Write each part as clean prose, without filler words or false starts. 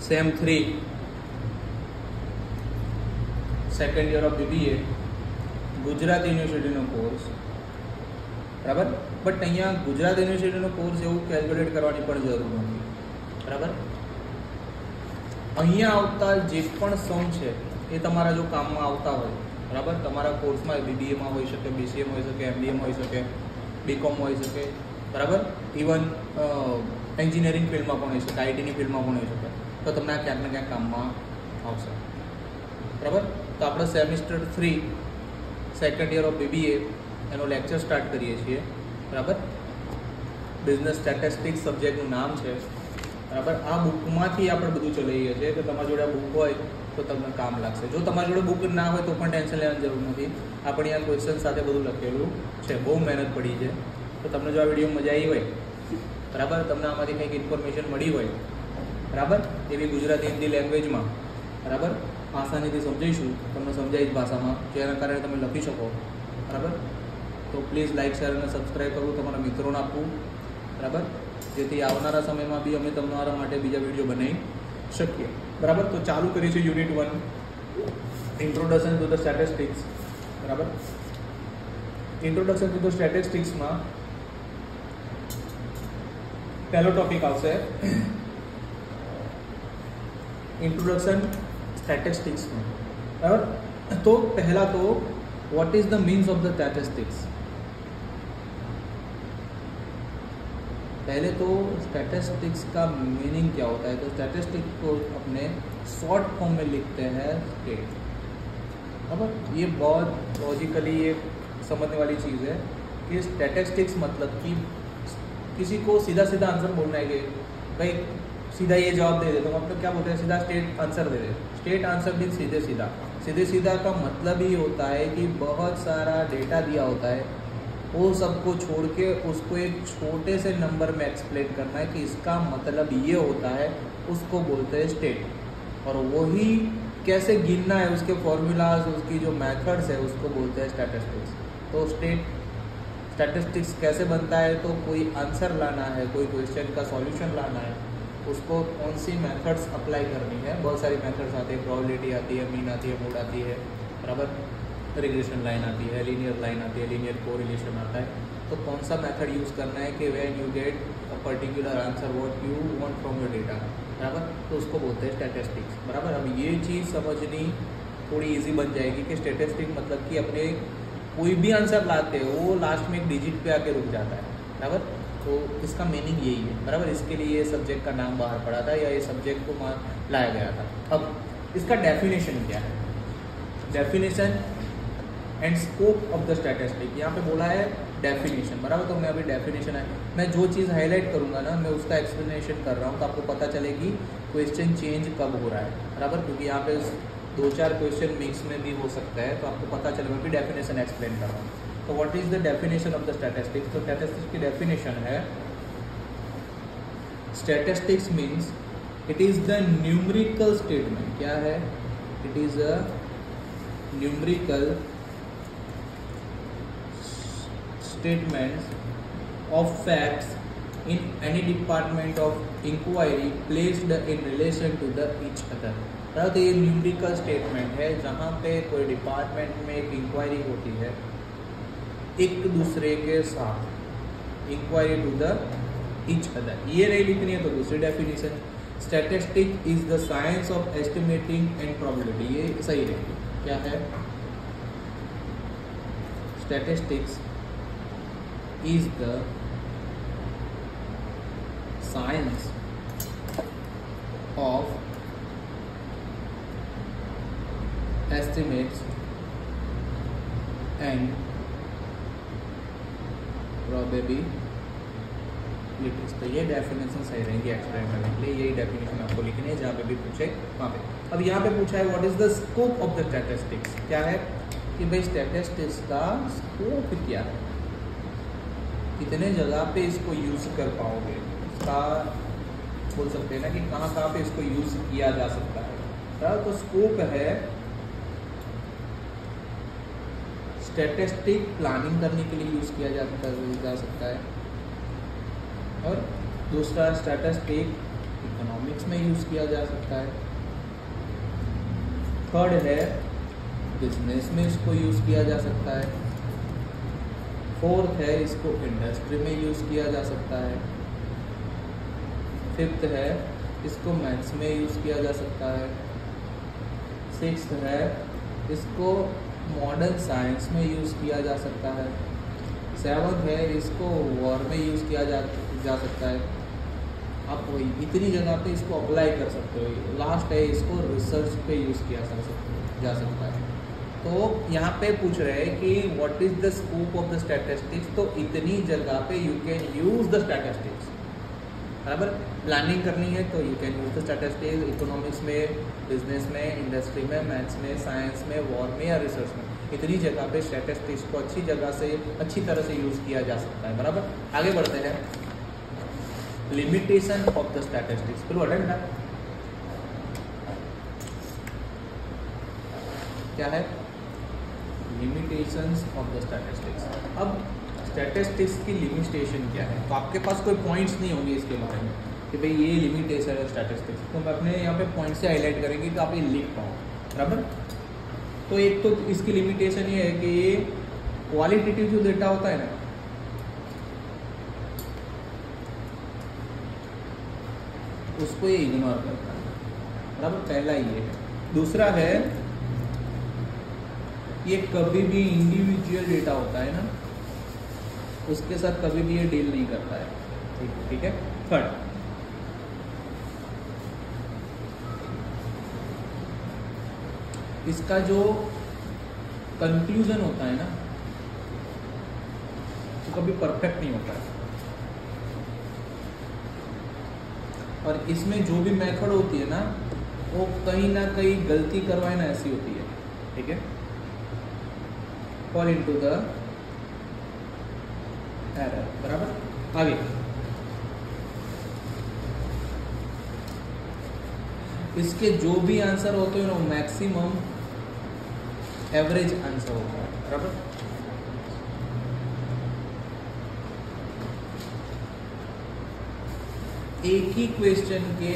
Same 3 second year of BBA Gujarat યુનિવર્સિટીનો course, બરાબર. But અહીંયા ગુજરાત યુનિવર્સિટીનો કોર્સ એવું કેલ્ક્યુલેટ કરવાની પણ જરૂર નથી, બરાબર. અહીંયા આવતા જે પણ સમ છે એ તમારા જો કામમાં આવતા હોય, બરાબર, તમારા કોર્સમાં BBAમાં હોઈ શકે, BCAમાં હોઈ શકે, MBAમાં હોઈ શકે, BCom હોઈ શકે, બરાબર, ઇવન એન્જિનિયરિંગ ફિલ્ડમાં પણ હોઈ શકે, આઈટીની ફિલ્ડમાં પણ હોઈ શકે, તો તમને આ ક્યાંક ને ક્યાંક કામમાં આવશે, બરાબર. તો આપણે semester 3 second year of BBA એનો લેક્ચર સ્ટાર્ટ કરીએ છીએ, બરાબર. બિઝનેસ સ્ટેટિસ્ટિક્સ સબ્જેક્ટનું નામ છે, બરાબર. આ બુકમાંથી આપણે બધું ચલાવીએ છીએ કે તમારી જોડે આ બુક હોય તો તમને કામ લાગશે. જો તમારી જોડે બુક ના હોય તો પણ ટેન્શન લેવાની જરૂર નથી. આપણે આ ક્વેશ્ચન સાથે બધું લખેલું છે, બહુ મહેનત પડી છે. તો તમને જો આ વિડીયો મજા આવી હોય, બરાબર, તમને આમાંથી કંઈક ઇન્ફોર્મેશન મળી હોય, બરાબર, એવી ગુજરાતી હિન્દી લેંગ્વેજમાં, બરાબર, આસાનીથી સમજાવીશું, તમને સમજાય જ ભાષામાં, જેના કારણે તમે લખી શકો, બરાબર. તો પ્લીઝ લાઇક, શેર અને સબસ્ક્રાઈબ કરવું, તમારા મિત્રોને આપવું, બરાબર, જેથી આવનારા સમયમાં બી અમે તમારા માટે બીજા વિડીયો બનાવી શકીએ, બરાબર. તો ચાલુ કરીશું unit 1 introduction to the statistics, બરાબર. ઇન્ટ્રોડક્શન ટુ ધ સ્ટેટિસ્ટિક્સમાં પહેલો ટોપિક આવશે ઇન્ટ્રોડક્શન સ્ટેટિસ્ટિક્સમાં, બરાબર. તો પહેલા તો what is the means of the statistics. पहले तो स्टैटिस्टिक्स का मीनिंग क्या होता है. तो स्टैटिस्टिक्स को अपने शॉर्ट फॉर्म में लिखते हैं स्टेट, बराबर. ये बहुत लॉजिकली ये समझने वाली चीज़ है कि स्टैटिस्टिक्स मतलब कि किसी को सीधा सीधा आंसर बोलना है कि भाई सीधा ये जवाब दे दे, तो मतलब क्या बोलते हैं, सीधा स्टेट आंसर दे दे. स्टेट आंसर भी सीधे सीधा. सीधे सीधा का मतलब ही होता है कि बहुत सारा डेटा दिया होता है, वो सबको छोड़ के उसको एक छोटे से नंबर में एक्सप्लेन करना है कि इसका मतलब ये होता है, उसको बोलते हैं स्टेट. और वही कैसे गिनना है, उसके फॉर्मूलाज, उसकी जो मेथड्स है, उसको बोलते हैं स्टैटिस्टिक्स. तो स्टैटिस्टिक्स कैसे बनता है, तो कोई आंसर लाना है, कोई क्वेश्चन का सॉल्यूशन लाना है, उसको कौन सी मेथड्स अप्लाई करनी है. बहुत सारी मेथड्स आती है, प्रोबेबिलिटी आती है, मीन आती है, मोड आती है, बराबर, रिग्रेशन लाइन आती है, लीनियर लाइन आती है, लीनियर कोरिलेशन आता है. तो कौन सा मेथड यूज़ करना है कि when you get a particular answer what you want from your data, बराबर, तो उसको बोलते हैं स्टैटिस्टिक्स, बराबर. अब ये चीज़ समझनी थोड़ी ईजी बन जाएगी कि स्टैटिस्टिक्स मतलब कि अपने कोई भी आंसर लाते हो वो लास्ट में एक डिजिट पे आके रुक जाता है, बराबर. तो इसका मीनिंग यही है, बराबर. इसके लिए ये सब्जेक्ट का नाम बाहर पड़ा था या ये सब्जेक्ट को लाया गया था. अब इसका डेफिनेशन क्या है, definition and scope of the statistic. यहाँ पे बोला है डेफिनेशन, बराबर. तो मैं अभी डेफिनेशन है, मैं जो चीज़ हाईलाइट करूँगा ना, मैं उसका एक्सप्लेनेशन कर रहा हूँ, तो आपको पता चलेगी क्वेश्चन चेंज कब हो रहा है, बराबर. क्योंकि यहाँ पे 2-4 क्वेश्चन मिक्स में भी हो सकता है, तो आपको पता चलेगा कि डेफिनेशन एक्सप्लेन कर रहा हूँ. तो what is the definition of the statistics. तो स्टैटिस्टिक्स की डेफिनेशन है, statistics means it is the numerical statement. क्या है, it is a numerical statements of facts in any department of inquiry placed in relation to the each other. तो ये numerical statement है जहाँ पे कोई डिपार्टमेंट में एक इंक्वायरी होती है एक दूसरे के साथ, inquiry to the each other. ये नहीं लिखनी है तो दूसरी definition, statistic is the science of estimating and probability. ये सही रहेगी. क्या है, statistics is the science of estimates and probabilities. तो ये डेफिनेशन सही रहेंगी एक्सप्लेन करने के लिए. यही डेफिनेशन आपको लिखनी है जहाँ पे भी पूछे वहाँ पे. अब यहाँ पे पूछा है what is the scope of the statistics. क्या है कि भाई स्टैटिस्टिक्स का स्कोप क्या है, कितने जगह पे इसको यूज कर पाओगे, इसका बोल सकते हैं ना कि कहाँ कहाँ पे इसको यूज किया जा सकता है. तो स्कोप है स्टैटिस्टिक प्लानिंग करने के लिए यूज़ किया जा सकता है. और दूसरा स्टैटिस्टिक इकोनॉमिक्स में यूज़ किया जा सकता है। थर्ड है बिजनेस में इसको यूज़ किया जा सकता है। फोर्थ है इसको इंडस्ट्री में यूज़ किया जा सकता है। फिफ्थ है इसको मैथ्स में यूज़ किया जा सकता है। सिक्स्थ है इसको मॉडर्न साइंस में यूज़ किया जा सकता है। सेवंथ है इसको वॉर में यूज़ किया जा सकता है। आप वही इतनी जगह पे इसको अप्लाई कर सकते हो। लास्ट है इसको रिसर्च पे यूज़ किया जा सकता है। तो यहाँ पे पूछ रहे हैं कि what is the scope of the statistics, तो इतनी जगह पे you can use the statistics, बराबर। प्लानिंग करनी है तो you can use the statistics economics में, बिजनेस में, इंडस्ट्री में, मैथ्स में, साइंस में, वॉर में या रिसर्च में, इतनी जगह पे स्टैटिस्टिक्स को अच्छी तरह से यूज किया जा सकता है, बराबर। आगे बढ़ते हैं। लिमिटेशन ऑफ द स्टैटिस्टिक्स, फिर अटेंड क्या है? Limitations of the statistics. अब स्टैटिस्टिक्स की लिमिटेशन क्या है? तो आपके पास कोई पॉइंट्स नहीं होंगे इसके बारे में कि भाई ये लिमिटेशन है स्टैटिस्टिक्स, तो मैं अपने यहाँ पे पॉइंट से हाईलाइट करेंगे तो आप ये लिख पाओ, बराबर। तो एक तो इसकी लिमिटेशन ये है कि ये क्वालिटेटिव जो डेटा होता है ना, उसको ये इग्नोर करता है, बराबर। पहला ये है। दूसरा है ये कभी भी इंडिविजुअल डेटा होता है ना, उसके साथ कभी भी ये डील नहीं करता है, ठीक है। थर्ड, इसका जो कंक्लूजन होता है ना, तो कभी परफेक्ट नहीं होता है, और इसमें जो भी मेथड होती है ना, वो कहीं ना कहीं गलती करवाए ना ऐसी होती है, ठीक है। फॉल इनटू द एरर, बराबर। आगे इसके जो भी आंसर होते हैं ना, वो मैक्सिमम एवरेज आंसर होता है, बराबर। एक ही क्वेश्चन के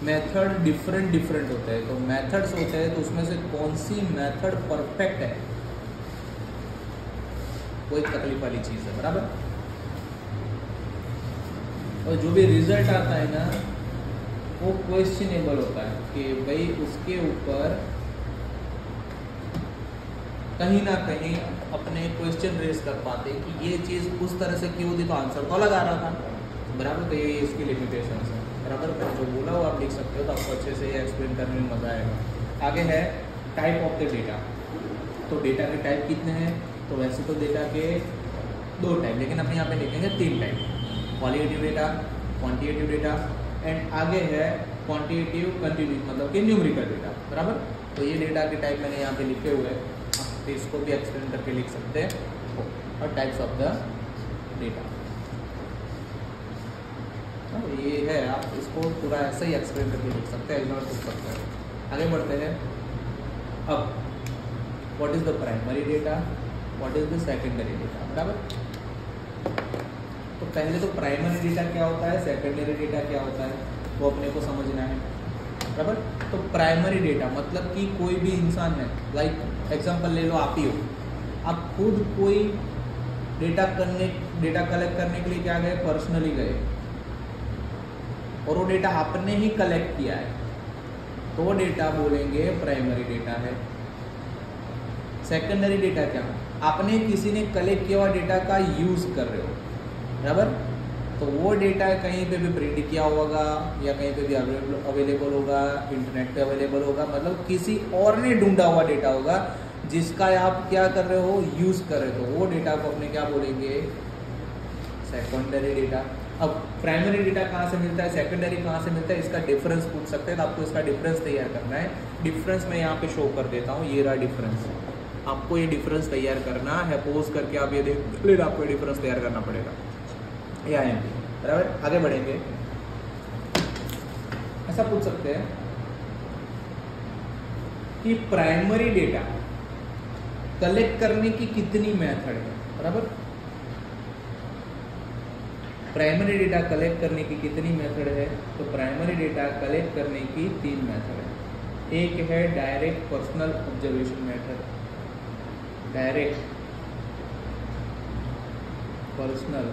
मेथड डिफरेंट होते हैं, तो मेथड्स होते हैं, तो उसमें से कौन सी मेथड परफेक्ट है, वो एक तकलीफ वाली चीज है, बराबर। और जो भी रिजल्ट आता है ना, वो क्वेश्चनेबल होता है कि भाई उसके ऊपर कहीं ना कहीं अपने क्वेश्चन रेज कर पाते कि ये चीज उस तरह से क्यों थी, तो आंसर तो अलग आ रहा था, बराबर। तो ये इसकी लिमिटेशन है, बराबर। मैंने जो बोला वो आप लिख सकते हो, तो आपको अच्छे से ये एक्सप्लेन करने में मजा आएगा। आगे है टाइप ऑफ द डेटा। तो डेटा के टाइप कितने हैं? तो वैसे तो डेटा के 2 टाइप, लेकिन अपने यहाँ पे लिखेंगे 3 type, qualitative data, quantitative data, and आगे है क्वांटिटेटिव कंटिन्यूस, मतलब कि न्यूमेरिकल डेटा, बराबर। तो ये डेटा के टाइप मैंने यहाँ पे लिखे हुए हैं, तो इसको भी एक्सप्लेन करके लिख सकते हैं। और टाइप्स ऑफ द डेटा ये है, आप इसको पूरा ऐसे ही एक्सप्लेन करके लिख सकते हैं, इग्नोर कर सकते हैं। आगे बढ़ते हैं। अब what is the primary data, what is the secondary data, बराबर। तो पहले तो प्राइमरी डेटा क्या होता है, सेकेंडरी डेटा क्या होता है, वो अपने को समझना है, बराबर। तो प्राइमरी डेटा मतलब कि कोई भी इंसान है, लाइक एग्जांपल ले लो, आप ही हो, आप खुद कोई डेटा कलेक्ट करने के लिए क्या गए, पर्सनली गए, और वो डेटा आपने ही कलेक्ट किया है, तो वो डेटा बोलेंगे प्राइमरी डेटा है। सेकेंडरी डेटा क्या, आपने किसी ने कलेक्ट किया हुआ डेटा का यूज कर रहे हो, बराबर। तो वो डेटा कहीं पे भी प्रिंट किया होगा या कहीं पे भी अवेलेबल होगा, इंटरनेट पे अवेलेबल होगा, मतलब किसी और ने ढूंढा हुआ डेटा होगा जिसका आप क्या कर रहे हो, यूज कर रहे हो, तो वो डेटा को अपने क्या बोलेंगे, सेकेंडरी डेटा। अब प्राइमरी डेटा कहाँ से मिलता है, सेकेंडरी कहाँ से मिलता है, इसका डिफरेंस पूछ सकते हैं, तो आपको इसका डिफरेंस तैयार करना है। डिफरेंस मैं यहाँ पे शो कर देता हूँ, ये रहा डिफरेंस। आपको ये डिफरेंस तैयार करना है, पोज करके आप ये देख लेना, आपको ये डिफरेंस तैयार करना पड़ेगा, या है, बराबर। आगे बढ़ेंगे, ऐसा पूछ सकते हैं कि प्राइमरी डेटा कलेक्ट करने की कितनी मेथड है, बराबर। प्राइमरी डेटा कलेक्ट करने की कितनी मेथड है? तो प्राइमरी डेटा कलेक्ट करने की 3 मेथड है। एक है direct personal observation method, direct personal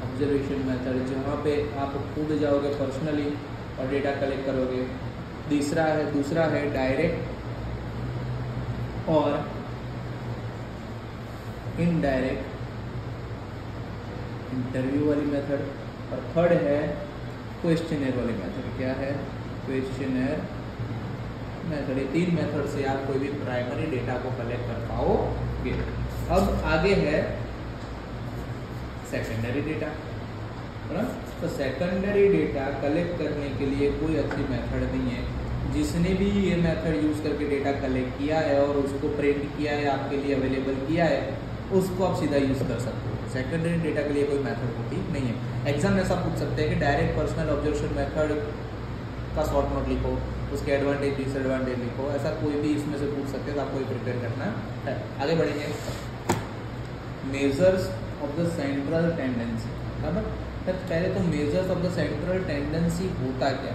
observation method, जहाँ पे आप खुद जाओगे पर्सनली और डेटा कलेक्ट करोगे। दूसरा है डायरेक्ट और इनडायरेक्ट इंटरव्यू वाली मेथड, और थर्ड है क्वेश्चनर वाली मेथड। क्या है? Questionnaire method. ये 3 मेथड से आप कोई भी प्राइमरी डेटा को कलेक्ट कर पाओगे। अब आगे है सेकेंडरी डेटा, तो सेकेंडरी डेटा कलेक्ट करने के लिए कोई अच्छी मेथड नहीं है। जिसने भी ये मेथड यूज करके डेटा कलेक्ट किया है और उसको प्रिंट किया है, आपके लिए अवेलेबल किया है, उसको आप सीधा यूज कर सकते हो। सेकेंडरी डेटा के लिए कोई मेथड होती नहीं है। एग्जाम में ऐसा पूछ सकते हैं कि डायरेक्ट पर्सनल ऑब्जर्वेशन मेथड का शॉर्ट नोट लिखो, उसके एडवांटेज डिसएडवांटेज लिखो, ऐसा कोई भी इसमें से पूछ सकते हैं, तो आपको प्रिपेयर करना है। आगे बढ़ेंगे। Measures of the central tendency. बराबर, पहले तो measures of the central tendency होता क्या,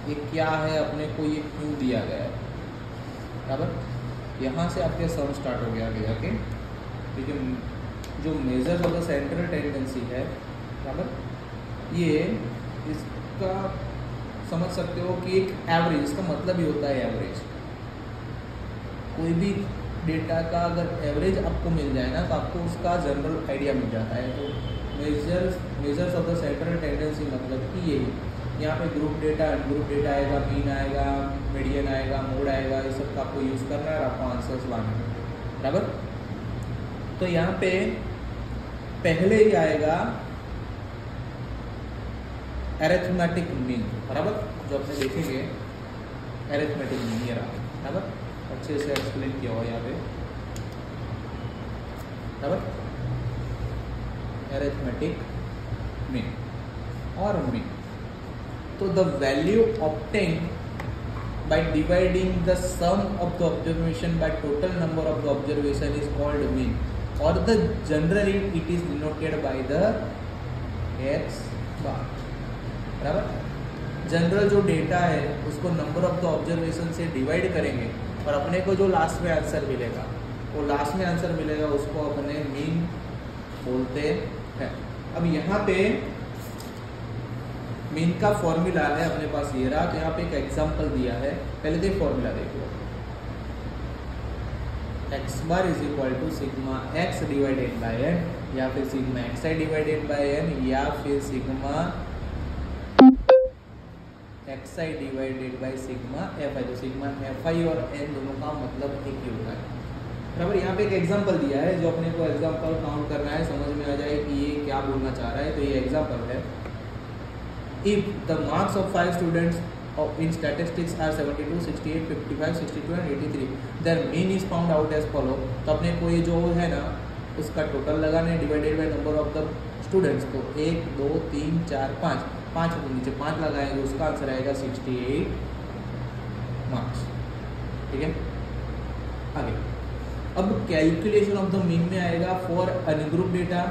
ये क्या है, अपने को ये क्यों दिया गया है। बराबर, यहाँ से आपके सम स्टार्ट हो गया आगे जाके। ठीक है, जो measures of the central tendency है, बराबर, ये इसका समझ सकते हो कि एक एवरेज, इसका मतलब ही होता है एवरेज। कोई भी डेटा का अगर एवरेज आपको मिल जाए ना, तो आपको उसका जनरल आइडिया मिल जाता है। तो measures of the central tendency मतलब कि यही, यहाँ पे ग्रुप डेटा, अनग्रुप डेटा आएगा, मीन आएगा, मीडियन आएगा, मोड आएगा, ये सब का आपको यूज़ करना है और आपको आंसर्स लाना है। बराबर, तो यहाँ पे पहले ही आएगा अरिथमेटिक मीन। बराबर, जो अपने देखेंगे अरिथमेटिक मीन ये रहा। बराबर, अच्छे से एक्सप्लेन किया हुआ यहाँ पे। बराबर, अरिथमेटिक मीन और मीन, तो the value obtained by dividing the sum of the observation by total number of the observation is called mean, or the generally it is denoted by the x bar। बराबर, general जो data है उसको number of the observation से divide करेंगे और अपने को जो लास्ट में आंसर मिलेगा, वो लास्ट में आंसर मिलेगा, उसको अपने मीन बोलते हैं। अब यहाँ पे मीन का फॉर्मूला है अपने पास ये रहा, तो यहाँ पे एक एग्जांपल दिया है। पहले तो फॉर्मूला देखो, x bar is equal to sigma x divided by N, या फिर sigma x I divided by N, या फिर sigma x I divided by sigma F i. तो सिग्मा एफ आई और एन दोनों का मतलब एक ही होता है। बराबर, यहाँ पे एक एग्जांपल दिया है, जो अपने को एग्जांपल काउंट करना है, समझ में आ जाए कि ये क्या बोलना चाह रहा है। तो ये एग्जांपल है, if the marks of 5 students in statistics are 72, 68, 55, 62 and 83, their mean is found out as follow। तो अपने को ये जो है ना, उसका टोटल लगाने divided by number of the students. तो 1 2 3 4 5, 5 को नीचे 5 लगाएंगे, उसका आंसर आएगा 68 मार्क्स। ठीक है, आगे अब कैलकुलेशन ऑफ द मीन में आएगा for ungroup data,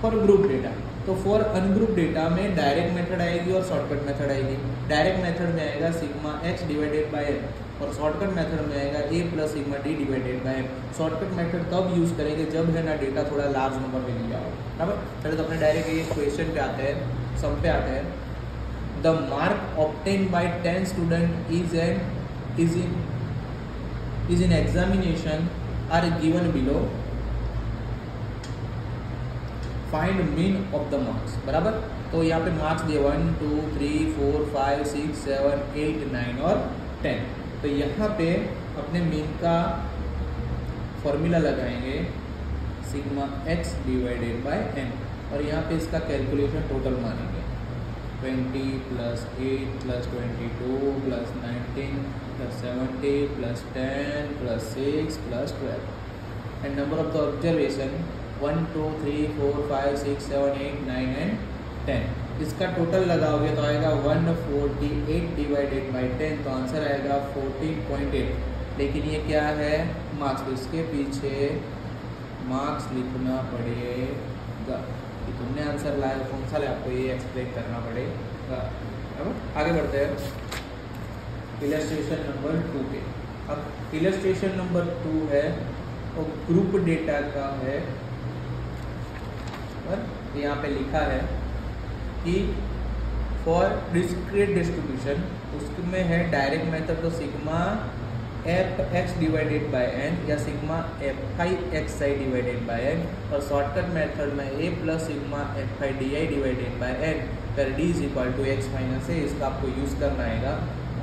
for group data. तो फॉर अनग्रुप डेटा में डायरेक्ट मेथड आएगी और शॉर्टकट मेथड आएगी। डायरेक्ट मेथड में आएगा sigma x divided by N, और शॉर्टकट मेथड में आएगा A plus sigma D divided by N. Shortcut method तब यूज करेंगे जब है ना डेटा थोड़ा लार्ज नंबर में लिया हो। बराबर, पहले तो अपने डायरेक्ट ये क्वेश्चन पे आते हैं, सम पे आते हैं। The mark obtain by 10 student is in examination are given below, find mean of the marks. बराबर, तो यहाँ पे मार्क्स दिए 1 2 3 4 5 6 7 8 9 और 10। तो यहाँ पे अपने मीन का फॉर्मूला लगाएंगे sigma x divided by N, और यहाँ पे इसका कैलकुलेशन टोटल मानेंगे 20 plus 8 plus 22 plus 19 plus 70 plus 10 plus 6 plus 12 and number of the observation 1 2 3 4 5 6 7 8 9 and 10। इसका टोटल लगाओगे तो आएगा 148 डिवाइडेड बाई 10, तो आंसर आएगा 14.8। लेकिन ये क्या है मार्क्स, इसके पीछे मार्क्स लिखना पड़ेगा कि तुमने आंसर लाया कौन सा लाया, आपको ये एक्सप्लेन करना पड़ेगा। आगे बढ़ते हैं इलस्ट्रेशन नंबर 2 पे। अब इलस्ट्रेशन नंबर 2 है और ग्रुप डेटा का है। और यहाँ पे लिखा है कि फॉर डिस्क्रीट डिस्ट्रीब्यूशन, उसमें है डायरेक्ट मेथड तो sigma F x divided by N या sigma F I X I divided by N, और शॉर्टकट मेथड में A plus sigma F I D I divided by N पर D is equal to x minus A. इसका आपको use करना आएगा,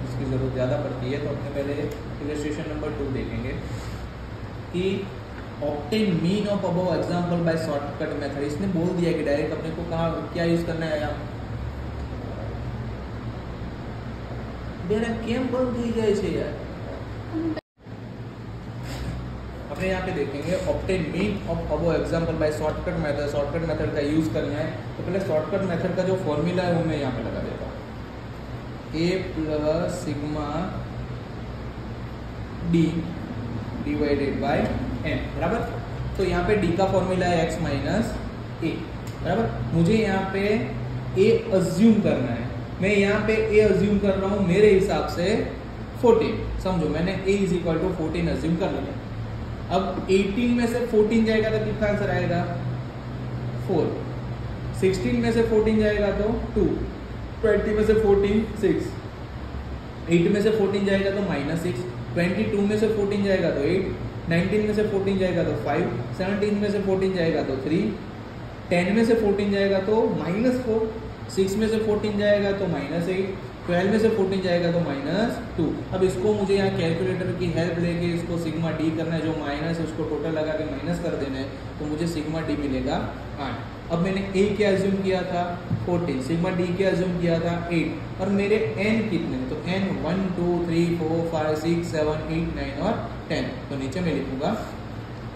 इसकी ज़रूरत ज़्यादा पड़ती है। तो अपने पहले इलस्ट्रेशन नंबर 2 देखेंगे कि obtain mean of above example by shortcut method. इसने बोल दिया कि डायरेक्ट अपने को कहा क्या यूज़ करना है, केम बंद થઈ જાય છે यार। अपने यहाँ पे देखेंगे obtain mean of above example by shortcut method. Shortcut method का यूज करना है तो पहले शॉर्टकट मेथड का जो फॉर्मूला है वो मैं यहाँ पे लगा देता हूँ, A plus sigma D divided by N, बराबर। तो यहाँ पे डी का फॉर्मूला है एक्स माइनस ए, बराबर। मुझे यहाँ पे ए अज्यूम करना है, मैं यहाँ पे ए अज्यूम कर रहा हूँ मेरे हिसाब से 14। समझो मैंने a is equal to 14 assume कर लिया। अब 18 में से 14 जाएगा तो कितना आंसर आएगा 4, 16 में से 14 जाएगा तो 2, 20 में से 14 6, 8 में से 14 जाएगा तो -6, 22 में से 14 जाएगा तो 8, 19 में से 14 जाएगा तो 5, 17 में से 14 जाएगा तो 3, 10 में से 14 जाएगा तो -4, 6 में से 14 जाएगा तो -8, 12 में से 14 जाएगा तो -2। अब इसको मुझे यहाँ कैलकुलेटर की हेल्प लेके इसको सिग्मा डी करना है, जो माइनस उसको टोटल लगा के माइनस कर देना है, तो मुझे सिग्मा डी मिलेगा 8। अब मैंने a क्या अज्यूम किया था 14, सिग्मा डी क्या अज्यूम किया था 8, और मेरे n कितने, तो n 1 2 3 4 5 6 7 8 9 और 10, तो नीचे मैं लिखूंगा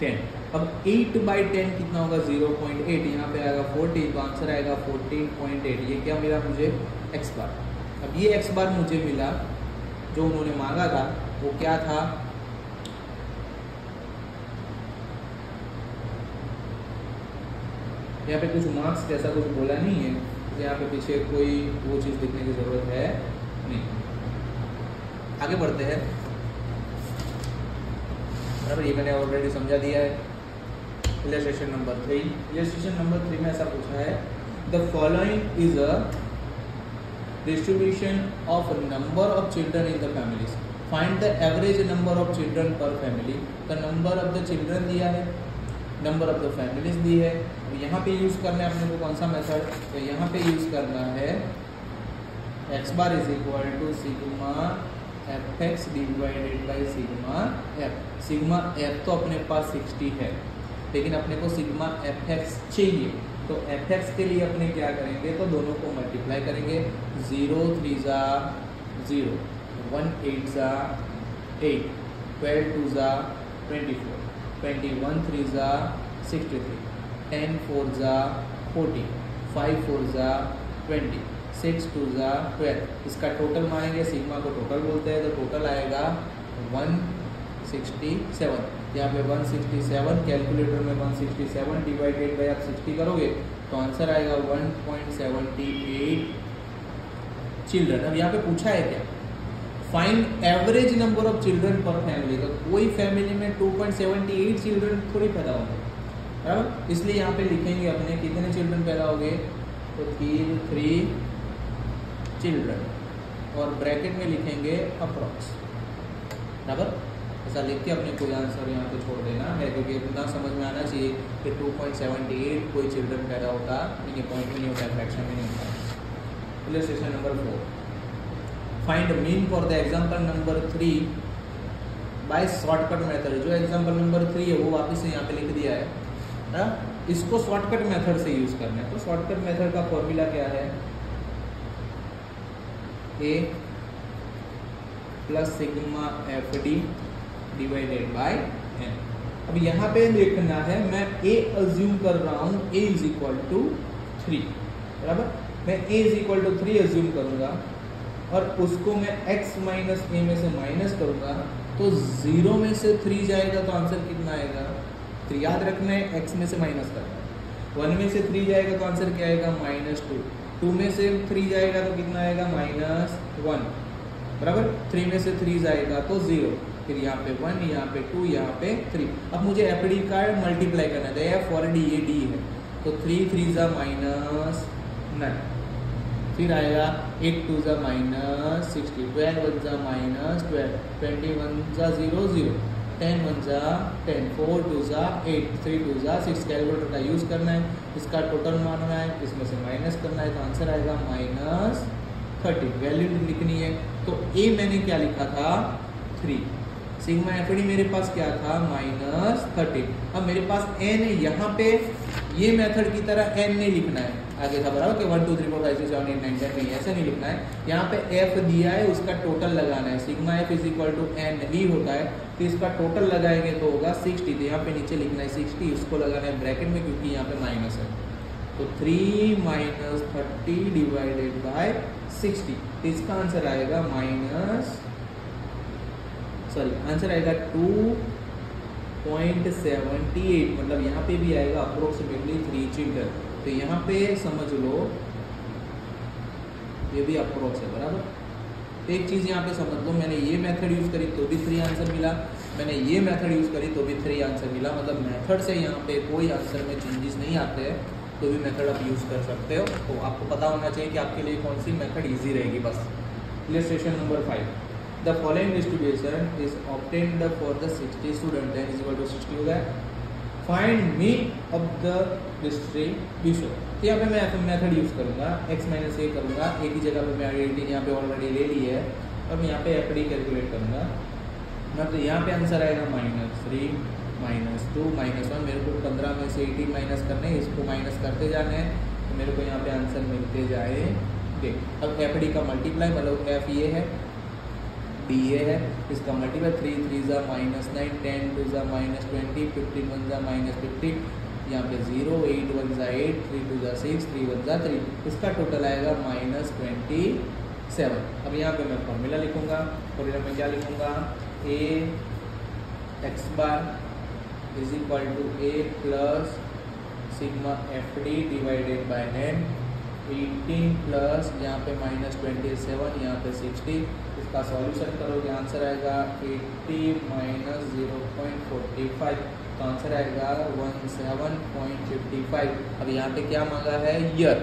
10। अब 8/10 कितना होगा 0.8, यहाँ पे आएगा 40, तो आंसर आएगा 14.8। ये क्या मिला मुझे x बार। अब ये x बार मुझे मिला जो उन्होंने मांगा था, वो क्या था, यहाँ पे कुछ मार्क्स जैसा कुछ बोला नहीं है, तो यहाँ पे पीछे कोई वो चीज़ लिखने की जरूरत है नहीं। आगे बढ़ते हैं, बराबर। ये मैंने ऑलरेडी समझा दिया है। इलस्ट्रेशन नंबर 3, इलस्ट्रेशन नंबर 3 में ऐसा पूछा है, the following is a distribution of number of children in the families, find the average number of children per family. The number of the children दिया है, नंबर ऑफ द फैमिलीज दी है। तो यहाँ पे यूज करना है अपने को कौन सा मेथड, तो यहाँ पे यूज करना है x bar is equal to sigma F x divided by sigma f. Sigma f तो अपने पास 60 है, लेकिन अपने को सिग्मा एफ एक्स चाहिए, तो एफ एक्स के लिए अपने क्या करेंगे, तो दोनों को मल्टीप्लाई करेंगे। 0 3 ज़ा 0, 1 8 ज़ा 8, 12 2 ज़ा 24, 21 3 ज़ा 63, 10 4 ज़ा 40, 5 4 ज़ा 20, 6 2 ज़ा 12। इसका टोटल मानेंगे, सिग्मा को टोटल बोलते हैं, तो टोटल आएगा 167। यहाँ पे 167, कैलकुलेटर में 167 डिवाइडेड बाय आप 60 करोगे तो आंसर आएगा 1.78 चिल्ड्रन। अब यहाँ पे पूछा है क्या, find average number of children per family. तो कोई फैमिली में 2.78 चिल्ड्रन थोड़ी पैदा होंगे, बराबर। इसलिए यहाँ पे लिखेंगे अपने कितने चिल्ड्रन पैदा हो गए, तो 3 चिल्ड्रन, और ब्रैकेट में लिखेंगे अप्रॉक्स, बराबर। ऐसा लिख के अपने कोई आंसर यहाँ पे छोड़ देना है, क्योंकि इतना समझ में आना चाहिए कि 2.78 कोई चिल्ड्रन पैदा होता नहीं, ये पॉइंट में नहीं होता, फ्रैक्शन में नहीं होता। Illustration number 4, find mean for the example number 3 by shortcut method. जो एग्जाम्पल नंबर 3 है वो वापस से यहाँ पे लिख दिया है ना, इसको शॉर्टकट मेथड से यूज करना है। तो शॉर्टकट मेथड का फॉर्मूला क्या है, a plus sigma F D divided by n। अब यहाँ पे देखना है, मैं a अज्यूम कर रहा हूँ a इज इक्वल टू 3, बराबर। मैं a is equal to 3 assume करूंगा और उसको मैं x माइनस a में से माइनस करूंगा, तो 0 में से 3 जाएगा तो आंसर कितना आएगा फिर याद रखना है x में से माइनस करना है। 1 में से 3 जाएगा तो आंसर क्या आएगा -2। 2 में से 3 जाएगा तो कितना आएगा -1 बराबर। 3 में से 3 जाएगा तो 0, फिर यहाँ पे 1, यहाँ पे 2, यहाँ पे 3। अब मुझे एफडी का मल्टीप्लाई करना है, एफ और डी, ये डी है तो 3 3 जा -9, फिर आएगा 8 2 जा -60, 12 1 जा -12, 21 जा 0 0, 10 1 जा 10, 4 2 जा 8, 3 2 जा 6। कैलकुलेटर का यूज करना है, इसका टोटल मानना है, इसमें से माइनस करना है तो आंसर आएगा -30। वैल्यू लिखनी है तो ए मैंने क्या लिखा था 3, सिग्मा एफडी मेरे पास क्या था -30। अब मेरे पास n है, यहाँ पे ये मेथड की तरह n नहीं लिखना है, आगे था बराबर कि 1 2 3 4 5 6 7 8 9 10 नहीं, ऐसे नहीं लिखना है। यहाँ पे f दिया है, उसका टोटल लगाना है। Sigma f is equal to n ही होता है तो इसका टोटल लगाएंगे तो होगा 60। तो यहाँ पे नीचे लिखना है 60, इसको लगाना है ब्रैकेट में क्योंकि यहाँ पे माइनस है। तो 3 - 30 डिवाइडेड बाय 60, इसका आंसर आएगा आंसर आएगा 2.78, मतलब यहाँ पे भी आएगा अप्रोक्सीमेटली 3 मीटर। तो यहाँ पे समझ लो ये भी अप्रोक्स है बराबर। एक चीज यहाँ पे समझ लो, मैंने ये मेथड यूज करी तो भी 3 आंसर मिला, मैंने ये मेथड यूज करी तो भी 3 आंसर मिला। मतलब मेथड से यहाँ पे कोई आंसर में चेंजेस नहीं आते हैं, तो भी मेथड आप यूज कर सकते हो। तो आपको पता होना चाहिए कि आपके लिए कौन सी मेथड इजी रहेगी बस। Illustration number 5, the following distribution is obtained for the 60 student, 10 is equal to 60 हो गया। Find mean of the distribution. तो यहाँ पे मैं मेथड यूज करूंगा, x - a करूंगा, a की जगह पे मैं आइडेंटिटी यहाँ पे ऑलरेडी ले ली है। अब यहाँ पे एफडी कैलकुलेट करूंगा, मतलब यहाँ पे आंसर आएगा -3 -2 -1। मेरे को 15 में से 18 माइनस करने हैं, इसको माइनस करते जाने हैं, तो मेरे को यहाँ पे आंसर मिलते जाएंगे। अब एफडी का मल्टीप्लाई, मतलब एफ ये है, डी ये है, इसका मल्टीप्लाई 3 3 जा -9, 10 2 जा -20, 15 1 जा -15, यहाँ पे 0 8 1 जा 8, 3 2 जा 6, 3 1 जा 3, इसका टोटल आएगा -27। अब यहाँ पे मैं फॉर्मूला लिखूंगा, फॉर्मूला में क्या लिखूंगा, a x bar is equal to a plus sigma f d divided by n, 18 plus यहाँ पे -27, यहाँ पे 60। इसका सॉल्यूशन करोगे आंसर आएगा 80 - 0.45, तो आंसर आएगा 17.55। अब यहाँ पे क्या मांगा है, year,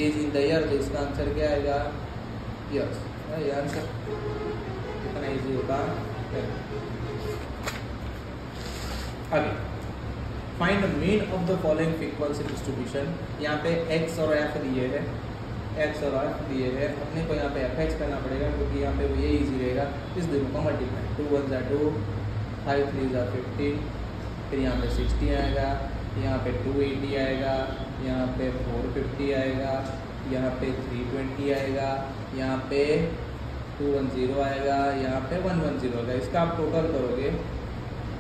as in the year, तो इसका आंसर क्या आएगा ईयर्स। ये आंसर कितना इजी होगा। आगे find the mean of the following frequency distribution. यहाँ पे x और f दिए है, x और f दिए है, अपने को यहाँ पे fx करना पड़ेगा क्योंकि यहाँ पे ये इजी रहेगा। इस दोनों का मल्टीप्लाई 2 1 जा 2, 5 3 जा 15, फिर यहाँ पे 60 आएगा, यहाँ पे 280 आएगा, यहाँ पे 450 आएगा, यहाँ पे 320 आएगा, यहाँ पे 210 आएगा, यहाँ पे 110 आएगा। इसका आप टोटल करोगे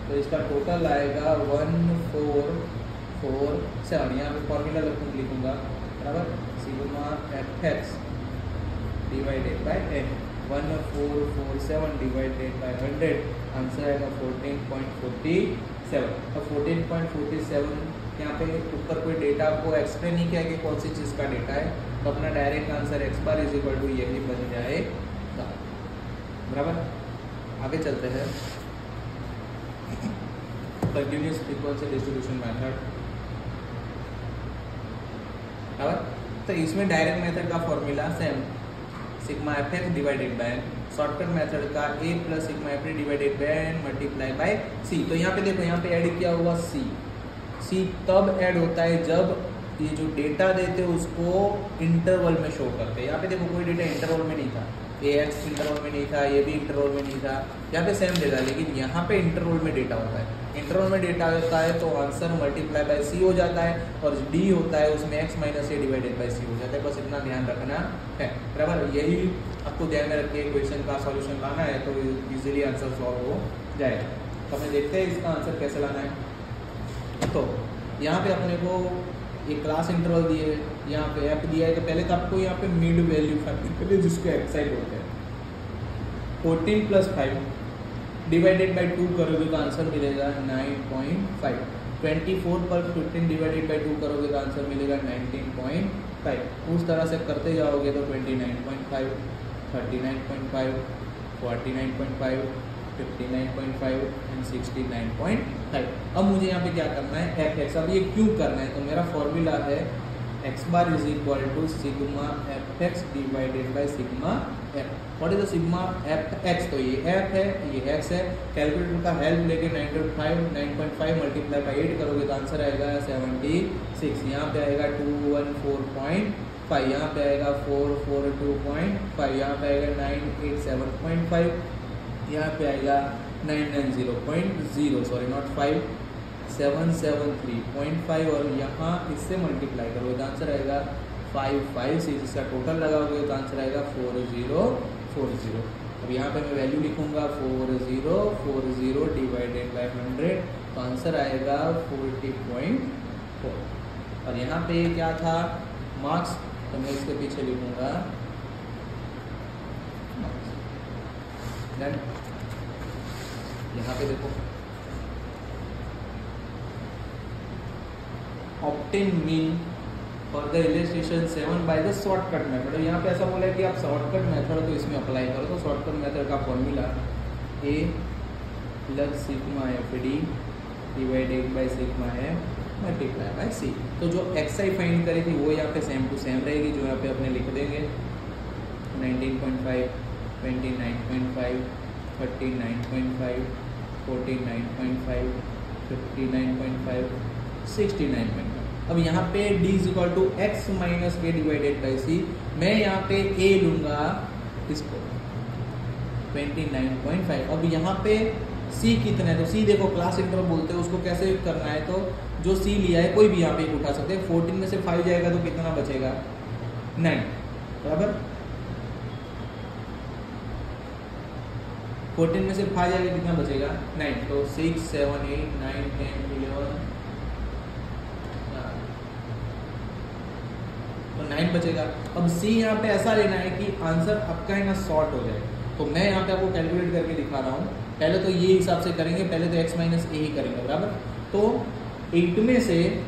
तो इसका टोटल आएगा 1447। यहाँ पे फॉर्मूला लिखूंगा बराबर, sigma fx divided by n, 1447 divided by 100, answer आएगा 14.47। अब 14.47 यहाँ पे ऊपर कोई डेटा को एक्सप्लेन नहीं किया कि कौन सी चीज़ का डेटा है, तो अपना direct answer x bar is equal to यही बन जाएगा बराबर। आगे चलते हैं, कंटिन्यूअस फ्रीक्वेंसी डिस्ट्रीब्यूशन मेथड बराबर। तो इसमें डायरेक्ट मेथड का formula same, sigma fx divided by n, shortcut method का a plus sigma fd divided by n multiply by c। तो यहाँ पे देखो, यहाँ पे ऐड किया हुआ c तब ऐड होता है जब ये जो डेटा देते हैं उसको इंटरवल में शो करते हैं। यहाँ पे देखो कोई डेटा इंटरवल में नहीं था, ax इंटरवल में नहीं था, ये भी इंटरवल में नहीं था, यहाँ पे सेम डेटा, लेकिन यहाँ पे इंटरवल में डेटा होता है। इंटरवल में डेटा होता है तो आंसर मल्टीप्लाई बाय सी हो जाता है, और डी होता है उसमें x - a डिवाइडेड बाय सी हो जाता है। बस इतना ध्यान रखना है बराबर। यही आपको ध्यान में रख के क्वेश्चन का सॉल्यूशन लाना है तो इजीली आंसर सॉल्व हो जाएगा। तो हमें देखते हैं इसका आंसर कैसे लाना है। तो यहाँ पे अपने को एक क्लास इंटरवल दिए है, यहाँ पे f दिया है, तो पहले तो आपको यहाँ पे मिड वैल्यू फाइंड करनी है जिसको एक्साइड होते हैं। 14 + 5 डिवाइडेड बाय 2 करोगे तो आंसर मिलेगा 9.5। 24 पर 15 डिवाइडेड बाई 2 करोगे तो आंसर मिलेगा 19.5। उस तरह से करते जाओगे तो 29.5, 39.5, 49.5, 59.5 एंड 69.5। अब मुझे यहाँ पे क्या करना है, एफ एक्स। अब ये क्यों करना है, तो मेरा फॉर्मूला है x bar is equal to sigma F x divided by sigma f. What is the sigma F x, तो ये एफ है, ये एक्स है। कैलकुलेटर का हेल्प लेके 9.5 मल्टीप्लाई बाई 8 करोगे तो आंसर आएगा 76। यहाँ पे आएगा 214.5, यहाँ पे आएगा 442.5, यहाँ पे आएगा 987.5, यहाँ पे आएगा 990.0, सॉरी नॉट 5, 773.5 और यहाँ इससे मल्टीप्लाई करोगे तो आंसर आएगा 556। इसका टोटल लगाओगे तो आंसर आएगा 4040। अब यहाँ पे मैं वैल्यू लिखूंगा 4040 डिवाइडेड बाई 100 तो आंसर आएगा 40.4। और यहाँ पे क्या था, मार्क्स, तो मैं इसके पीछे लिखूंगा यहाँ पे देखो obtain mean for the illustration 7 by the shortcut method. यहाँ पे ऐसा बोला है कि आप शॉर्टकट मेथड तो इसमें अप्लाई करो, तो शॉर्टकट मेथड का formula A plus sigma F D divided by sigma F multiply by C. तो जो एक्सआई फाइंड करी थी वो यहाँ पे सेम टू सेम रहेगी, जो यहाँ पे अपने लिख देंगे 19.5, 29.5, 39.5, 49.5, 59.5, 69.5। अब यहाँ पे d is equal to x minus k divided by c. मैं यहाँ पे a लूंगा इसको 29.5। अब यहाँ पे c कितना है, तो c देखो क्लास इंटरवल बोलते हैं, उसको कैसे करना है, तो जो c लिया है कोई भी यहाँ पे उठा सकते हैं। 14 में से 5 जाएगा तो कितना बचेगा 9, बराबर। 14 में से 5 जाएगा कितना बचेगा 9, तो 6, 7, 8, 9, 10, 11 तो 9 बचेगा। अब C यहाँ पे ऐसा लेना है कि आंसर आपका है ना शॉर्ट हो जाए, तो मैं यहाँ पे आपको कैलकुलेट करके दिखा रहा हूँ। पहले तो ये हिसाब से करेंगे, पहले तो x माइनस ए ही करेंगे, बराबर। तो 8 में से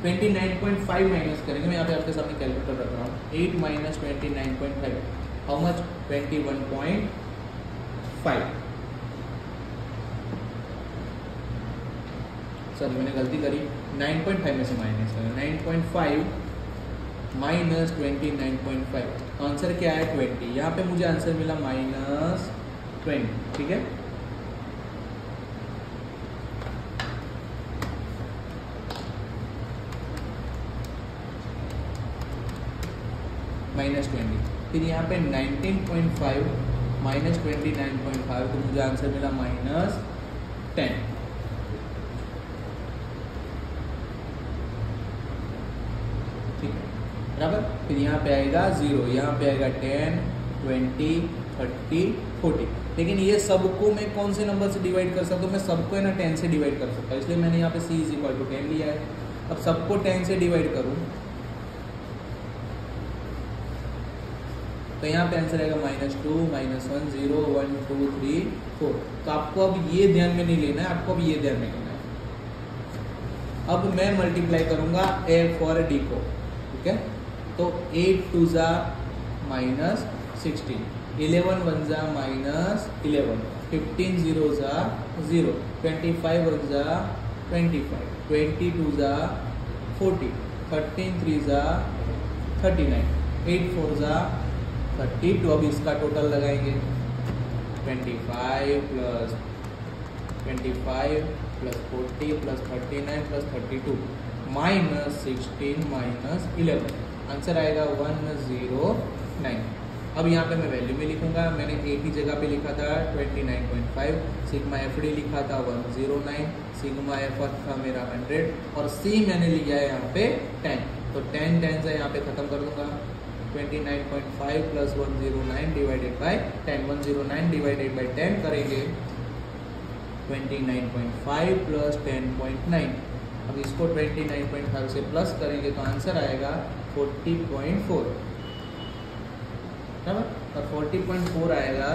29.5 माइनस करेंगे। मैं यहाँ पे आपके सामने कैलकुलेटर रख रहा हूँ। 8 माइनस 29.5 हाउ मच 21.5। सॉरी मैंने गलती करी, 9.5 में से माइनस करें। 9.5 माइनस 29.5 तो आंसर क्या है 20। यहाँ पे मुझे आंसर मिला -20, ठीक है। -20, फिर यहाँ पे 19.5 माइनस 29.5 तो मुझे आंसर मिला -10। ठीक है, बराबर। फिर यहाँ पे आएगा 0, यहाँ पे आएगा 10, 20, 30, 40। लेकिन ये सबको मैं कौन से नंबर से डिवाइड कर सकता हूँ, मैं सबको है ना 10 से डिवाइड कर सकता हूँ, इसलिए मैंने यहाँ पे c इज इक्वल टू 10 लिया है। अब सबको 10 से डिवाइड करूँ तो यहाँ पे आंसर आएगा -2, -1, 0, 1, 2, 3, 4। तो आपको अब ये ध्यान में नहीं लेना है, आपको अब ये ध्यान में लेना है। अब मैं मल्टीप्लाई करूंगा a फॉर d को, ठीक है। तो 8 2 जा -16, 11 1 जा -11, 15 0 जा 0, 25 1 जा 25, 22 जा 40, 13 3 जा 39, 8 4 जा 32। अब इसका टोटल लगाएंगे 25 plus 25 plus 40 plus 39 plus 32 -16 -11 answer आएगा 109। अब यहाँ पे मैं वैल्यू में लिखूंगा। मैंने a की जगह पे लिखा था 29.5, सिग्मा एफ डी लिखा था 109, सिग्मा एफ था मेरा 100 और c मैंने लिया है यहाँ पे 10। तो 10 10 से यहाँ पे खत्म कर दूंगा। 29.5 plus 109 divided by 10, 109 divided by 10 करेंगे 29.5 प्लस 10.9। अब इसको 29.5 से प्लस करेंगे तो आंसर आएगा 40.4, बराबर। और 40.4 आएगा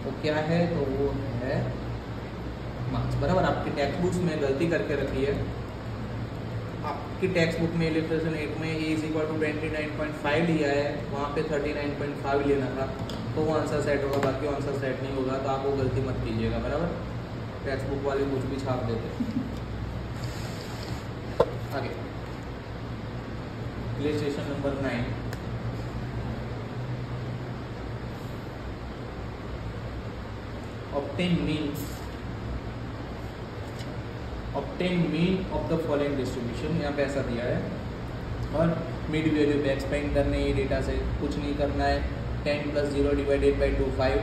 तो क्या है, तो वो है मार्क्स। बराबर, आपकी टेक्स्ट बुक्स में गलती करके रखी है। आपकी टेक्स्ट बुक में इलिस्ट्रेशन 8 में ए इज इक्वल टू 29.5 लिया है, वहाँ पे 39.5 लेना था, तो वो आंसर सेट होगा, बाकी आंसर सेट नहीं होगा। तो आप वो गलती मत कीजिएगा। बराबर, टेक्स्ट बुक वाले कुछ भी छाप देते। आगे illustration number 9, obtain mean of the following distribution। यहाँ पे ऐसा दिया है और मिड वैल्यू पे एक्सपेंड करने ये डेटा से कुछ नहीं करना है। 10 + 0 डिवाइडेड बाई 2 5,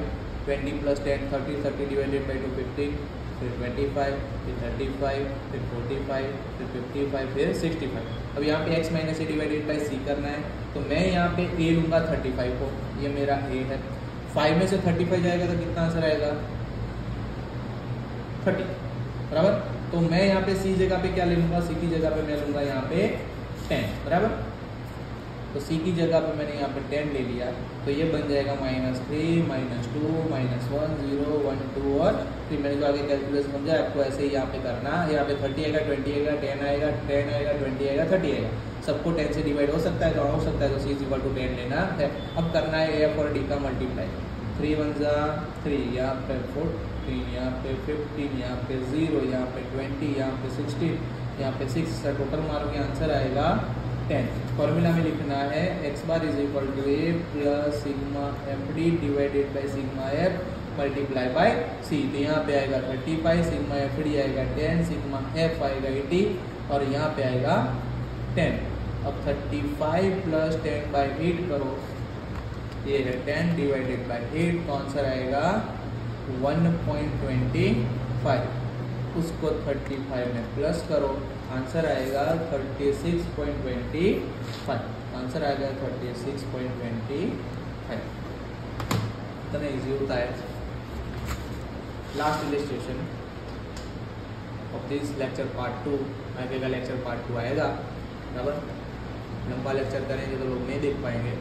20 + 10 30, 30 डिवाइडेड बाई 2 15, फिर 25, फिर 35, फिर 45, फिर 55, फिर 65। अब यहाँ पे x - a divided by c करना है, तो मैं यहाँ पे a लूँगा 35 को, ये मेरा a है। 5 में से 35 जाएगा तो कितना आंसर आएगा 30। बराबर, तो मैं यहाँ पे c जगह पे क्या ले लूँगा, c की जगह पे मैं लूँगा यहाँ पे 10। बराबर, तो c की जगह पे मैंने यहाँ पे 10 ले लिया, तो ये बन जाएगा -3 -2 -1 0 1 2 और फिर मैंने जो आगे कैलकुलेशन समझा आपको ऐसे ही यहाँ पे करना। यहाँ पे 30 आएगा, 20 आएगा, 10 आएगा, 10 आएगा, 20 आएगा, 30 आएगा। सबको 10 से डिवाइड हो सकता है, तो हो सकता है, तो c = 10 लेना है। अब करना है f और d का मल्टीप्लाई। 3 × 1 = 3, यहाँ पे 14, यहाँ पे 15, यहाँ पे 0, यहाँ पे 20, यहाँ पे 16, यहाँ पे 6, टोटल मारो के आंसर आएगा 10। फॉर्मूला में लिखना है x bar = a + sigma fd divided by sigma f multiply by c। तो यहाँ पे आएगा 35, सिग्मा fd आएगा 10, सिग्मा f आएगा 80 और यहाँ पे आएगा 10। अब 35 + 10/8 करो, ये है 10 डिवाइडेड बाई 8, तो आंसर आएगा 1.25। उसको 35 में प्लस करो, आंसर आएगा 36.25। आंसर आएगा 36.25। इतना ईजी होता है। Last illustration of this lecture part 2, आगे का लेक्चर पार्ट 2 आएगा। बराबर, लंबा लेक्चर करेंगे तो लोग नहीं देख पाएंगे।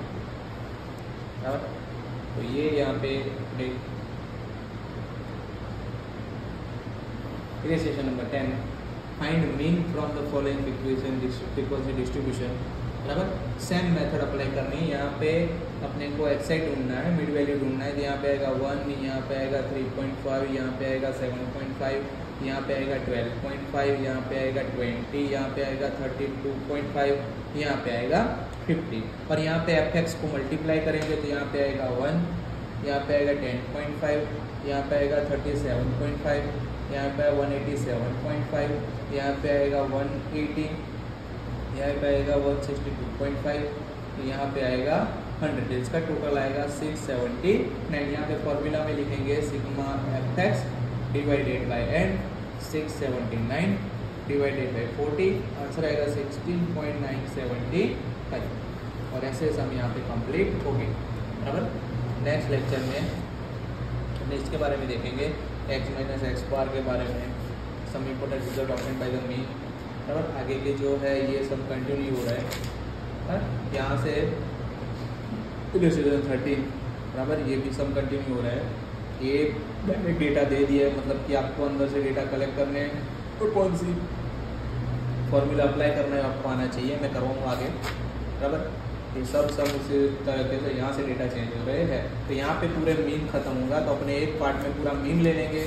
बराबर, तो ये यहाँ पे illustration number 10, find mean from the following frequency distribution. बराबर, सेम मेथड अप्लाई करनी है। यहाँ पे अपने को एक्साइट ढूंढना है, मिड वैल्यू ढूंढना है। तो यहाँ पे आएगा 1, यहाँ पे आएगा 3.5, यहाँ पे आएगा 7.5, यहाँ पे आएगा 12.5, यहाँ पे आएगा 20, यहाँ पे आएगा 32.5, यहाँ पे आएगा 50। और यहाँ पे fx को मल्टीप्लाई करेंगे तो यहाँ पे आएगा 1, यहाँ पे आएगा 10.5, यहाँ पे आएगा 37.5, यहाँ पे 187.5, यहाँ पे आएगा 180, यहाँ पे आएगा 162.5, यहाँ पे आएगा 100। इसका टोटल आएगा 679। यहाँ पे फॉर्मूला में लिखेंगे sigma fx divided by n 679 divided by 40, answer आएगा 16.975। और ऐसे सम यहाँ पे कंप्लीट हो गए। बराबर, नेक्स्ट लेक्चर में इसके बारे में देखेंगे, x - x बार के बारे में, some important result obtained by the mean. बराबर, आगे के जो है ये सब कंटिन्यू हो रहा है। यहाँ से इलिस्ट्रेशन 13, बराबर, ये भी सब कंटिन्यू हो रहा है। ये मैंने डेटा दे दिया है, मतलब कि आपको अंदर से डेटा कलेक्ट करने हैं, तो कौन सी फॉर्मूला अप्लाई करना है आपको आना चाहिए, मैं करवाऊँगा आगे। बराबर, ये सब उसी तरीके से यहाँ से डेटा चेंज हो रहे हैं। तो यहाँ पे पूरे मीन खत्म होगा, तो अपने एक पार्ट में पूरा मीन ले लेंगे,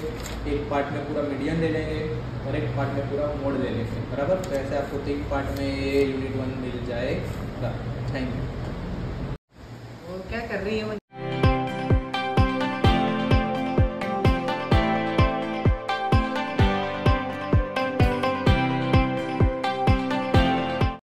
एक पार्ट में पूरा मीडियन ले लेंगे और एक पार्ट में पूरा मोड ले लेंगे। बराबर, तो ऐसे आपको 3 पार्ट में ये यूनिट 1 मिल जाएगा। Thank you. वो क्या कर रही है वो